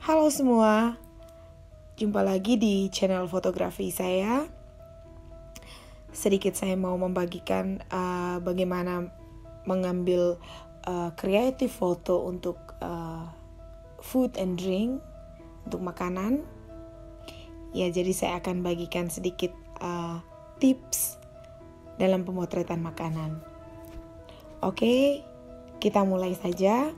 Halo semua, jumpa lagi di channel fotografi saya. Sedikit saya mau membagikan bagaimana mengambil kreatif foto untuk food and drink, untuk makanan. Ya, jadi saya akan bagikan sedikit tips dalam pemotretan makanan. Oke, kita mulai saja.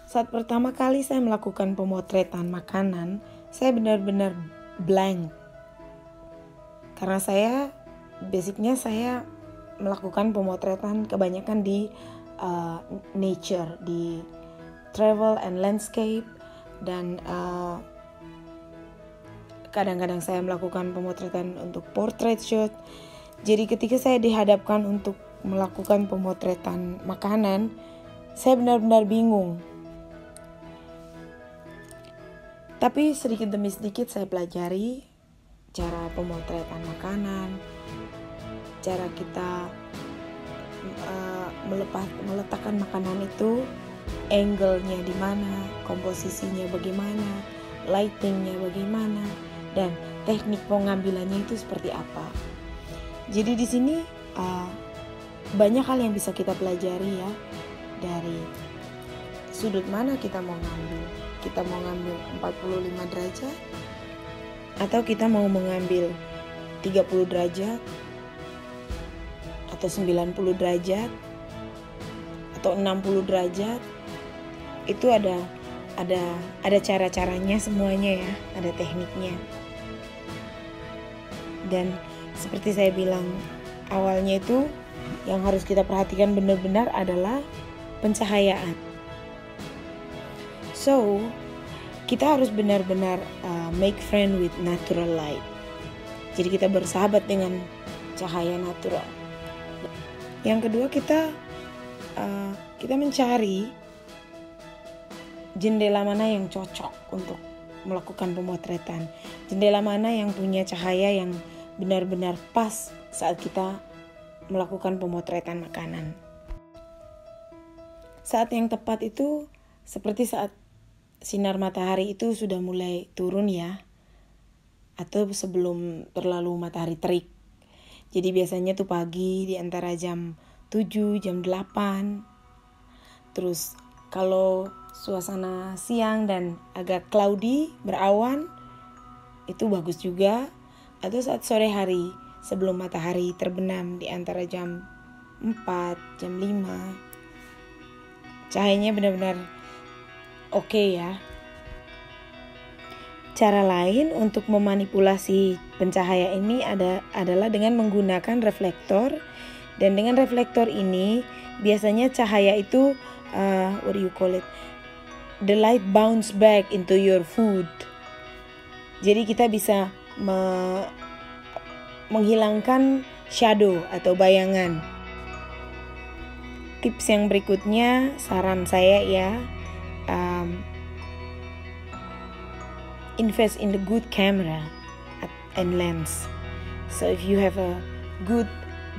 Saat pertama kali saya melakukan pemotretan makanan, saya benar-benar blank. Karena basicnya saya melakukan pemotretan kebanyakan di nature, di travel and landscape, dan kadang-kadang saya melakukan pemotretan untuk portrait shot. Jadi ketika saya dihadapkan untuk melakukan pemotretan makanan, saya benar-benar bingung. Tapi sedikit demi sedikit saya pelajari cara pemotretan makanan, cara kita meletakkan makanan itu, angle-nya di mana, komposisinya bagaimana, lighting-nya bagaimana, dan teknik pengambilannya itu seperti apa. Jadi di sini banyak hal yang bisa kita pelajari ya, dari sudut mana kita mau ngambil. Kita mau ngambil 45 derajat atau kita mau mengambil 30 derajat atau 90 derajat atau 60 derajat. Itu ada cara-caranya semuanya ya, ada tekniknya. Dan seperti saya bilang awalnya itu yang harus kita perhatikan benar-benar adalah pencahayaan. So, kita harus benar-benar make friend with natural light. Jadi kita bersahabat dengan cahaya natural. Yang kedua kita mencari jendela mana yang cocok untuk melakukan pemotretan. Jendela mana yang punya cahaya yang benar-benar pas saat kita melakukan pemotretan makanan. Saat yang tepat itu seperti saat sinar matahari itu sudah mulai turun ya, atau sebelum terlalu matahari terik. Jadi biasanya tuh pagi di antara jam 7, jam 8. Terus kalau suasana siang dan agak cloudy, berawan, itu bagus juga. Atau saat sore hari sebelum matahari terbenam di antara jam 4, jam 5. Cahayanya benar-benar oke ya. Cara lain untuk memanipulasi pencahaya ini adalah dengan menggunakan reflektor. Dan dengan reflektor ini biasanya cahaya itu the light bounce back into your food. Jadi kita bisa menghilangkan shadow atau bayangan. Tips yang berikutnya, saran saya ya, invest in the good camera and lens. So if you have a good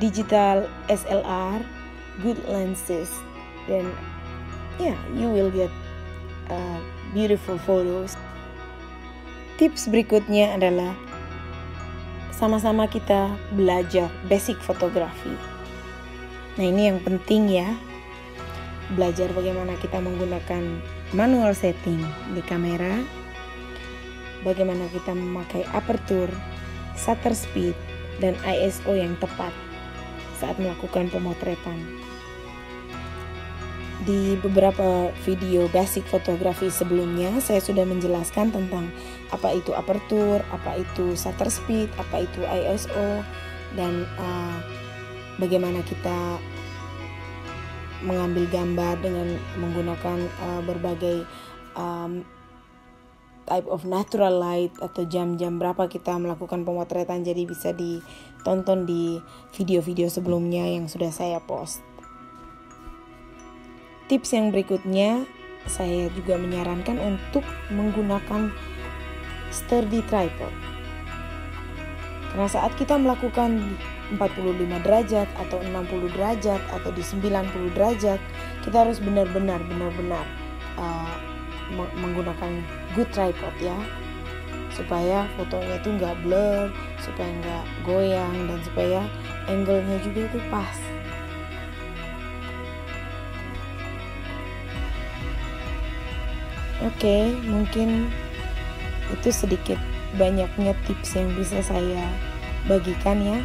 digital SLR, good lenses, then you will get beautiful photos. Tips berikutnya adalah sama-sama kita belajar basic fotografi. Nah, ini yang penting ya. Belajar bagaimana kita menggunakan manual setting di kamera, bagaimana kita memakai aperture, shutter speed, dan ISO yang tepat saat melakukan pemotretan. Di beberapa video basic fotografi sebelumnya, saya sudah menjelaskan tentang apa itu aperture, apa itu shutter speed, apa itu ISO, dan bagaimana kita mengambil gambar dengan menggunakan berbagai type of natural light, atau jam-jam berapa kita melakukan pemotretan. Jadi bisa ditonton di video-video sebelumnya yang sudah saya post. Tips yang berikutnya, saya juga menyarankan untuk menggunakan sturdy tripod. Karena saat kita melakukan 45 derajat atau 60 derajat atau di 90 derajat, kita harus benar-benar menggunakan good tripod ya, supaya fotonya itu nggak blur, supaya nggak goyang, dan supaya angle-nya juga itu pas. Oke, mungkin itu sedikit banyaknya tips yang bisa saya bagikan ya.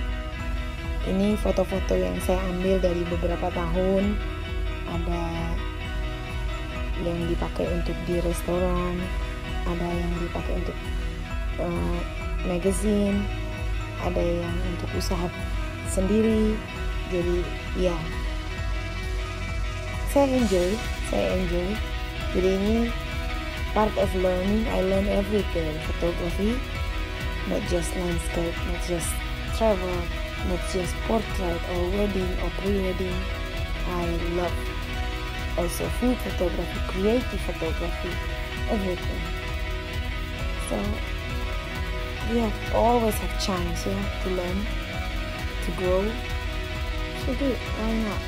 Ini foto-foto yang saya ambil dari beberapa tahun. Ada yang dipakai untuk di restoran, ada yang dipakai untuk magazine, ada yang untuk usaha sendiri. Jadi ya, saya enjoy. Jadi ini part of learning. I learn everything, photography, not just landscape, not just travel, not just portrait or wedding or pre-wedding. I love also food photography, creative photography, everything. So we always have chance to learn, to grow. So do it, why not?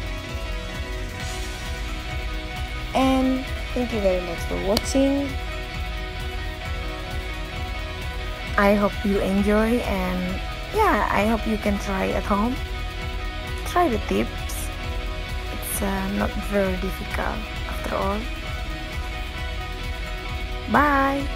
And thank you very much for watching. I hope you enjoy, and yeah, I hope you can try at home. Try the tips. It's not very difficult after all. Bye.